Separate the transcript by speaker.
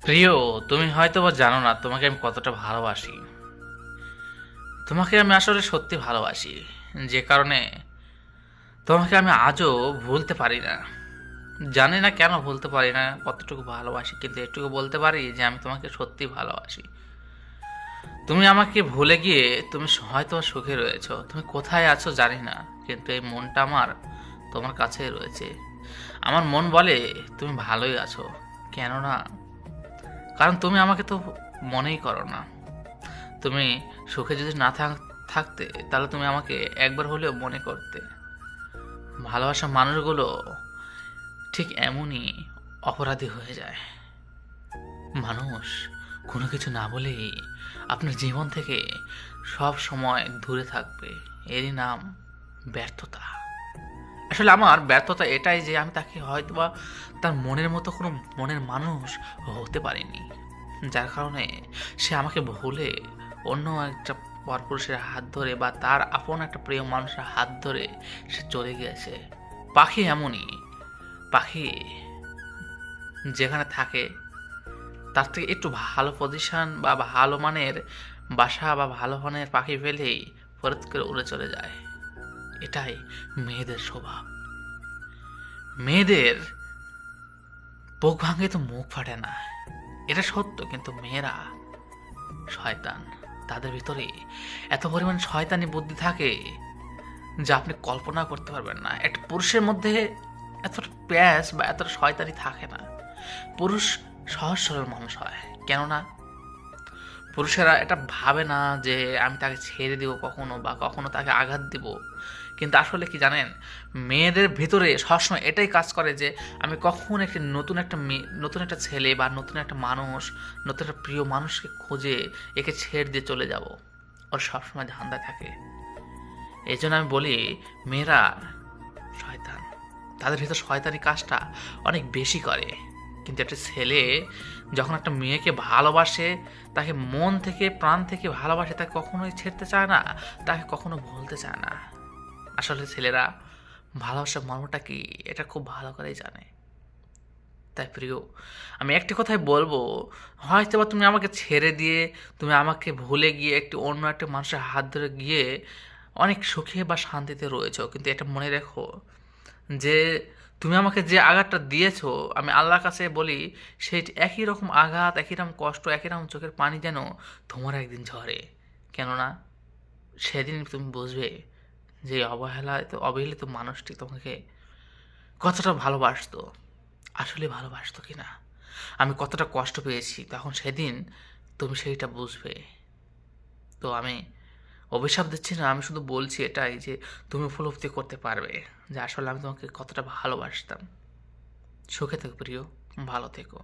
Speaker 1: প্রিয়, তুমি হয়তো বা জানো না তোমাকে আমি কতটা ভালোবাসি। তোমাকে আমি আসলে সত্যি ভালোবাসি, যে কারণে তোমাকে আমি আজও ভুলতে পারি না। জানি না কেন ভুলতে পারি না, কতটুকু ভালোবাসি, কিন্তু এটুকু বলতে পারি যে আমি তোমাকে সত্যি ভালোবাসি। তুমি আমাকে ভুলে গিয়ে তুমি হয়তো সুখে রয়েছো, তুমি কোথায় আছো জানি না, কিন্তু এই মনটা আমার তোমার কাছেই রয়েছে। আমার মন বলে তুমি ভালোই আছো। কেননা কারণ তুমি আমাকে তো মনেই করো না। তুমি সুখে যদি না থাকতে, তাহলে তুমি আমাকে একবার হলেও মনে করতে। ভালোবাসা মানুষগুলো ঠিক এমনই অপরাধী হয়ে যায়। মানুষ কোনো কিছু না বলেই আপনার জীবন থেকে সব সময় দূরে থাকবে, এরই নাম ব্যর্থতা। আসলে আমার ব্যর্থতা এটাই যে আমি তাকে হয়তোবা তার মনের মতো কোনো মনের মানুষ হতে পারিনি, যার কারণে সে আমাকে ভুলে অন্য একটা পরপুরুষের হাত ধরে বা তার আপন একটা প্রিয় মানুষের হাত ধরে সে চলে গিয়েছে। পাখি এমনই, পাখি যেখানে থাকে তার থেকে একটু ভালো পজিশন বা ভালো মানের বাসা বা ভালো মানের পাখি পেলেই ফরত করে উড়ে চলে যায়। এটাই মেয়েদের স্বভাব। মেয়েদের বুক ভাঙে তো মুখ ফাটে না, এটা সত্য, কিন্তু মেয়েরা শয়তান। তাদের ভিতরে এত পরিমাণ শয়তানি বুদ্ধি থাকে যা আপনি কল্পনা করতে পারবেন না। একটা পুরুষের মধ্যে এতটা প্যাস বা এতটা শয়তানি থাকে না। পুরুষ সহজ সরল মানুষ হয়, কেননা পুরুষেরা এটা ভাবে না যে আমি তাকে ছেড়ে দিব কখনো বা কখনো তাকে আঘাত দিব। কিন্তু আসলে কি জানেন, মেয়েদের ভিতরে সবসময় এটাই কাজ করে যে আমি কখন একটি নতুন একটা মেয়ে, নতুন একটা ছেলে বা নতুন একটা মানুষ, নতুন একটা প্রিয় মানুষকে খুঁজে একে ছেড়ে দিয়ে চলে যাব। ওর সবসময় ধান্দা থাকে। এই জন্য আমি বলি মেয়েরা শয়তান, তাদের ভিতর শয়তানি কাজটা অনেক বেশি করে। কিন্তু একটা ছেলে যখন একটা মেয়েকে ভালোবাসে, তাকে মন থেকে প্রাণ থেকে ভালোবাসে, তাকে কখনোই ছেড়তে চায় না, তাকে কখনো ভুলতে চায় না। আসলে ছেলেরা ভালোবাসার মর্মটা কি এটা খুব ভালো করেই জানে। তাই প্রিয়, আমি একটি কথাই বলবো, হয়তো বা তুমি আমাকে ছেড়ে দিয়ে, তুমি আমাকে ভুলে গিয়ে একটি অন্য একটা মানুষের হাত ধরে গিয়ে অনেক সুখে বা শান্তিতে রয়েছো, কিন্তু এটা মনে রেখো যে তুমি আমাকে যে আঘাতটা দিয়েছো, আমি আল্লাহর কাছে বলি সেই একই রকম আঘাত, একই রকম কষ্ট, একই রকম চোখের পানি যেন তোমার একদিন ঝরে। কেননা সেদিন তুমি বুঝবে যে অবহেলিত মানুষটি তোমাকে কতটা ভালোবাসতো, আসলে ভালোবাসতো কিনা, আমি কতটা কষ্ট পেয়েছি, তখন সেদিন তুমি সেইটা বুঝবে। তো আমি অভিশাপ দিচ্ছি না, আমি শুধু বলছি এটাই যে তুমি উপলব্ধি করতে পারবে যে আসলে আমি তোমাকে কতটা ভালোবাসতাম। সুখে থেকো প্রিয়, ভালো থেকো।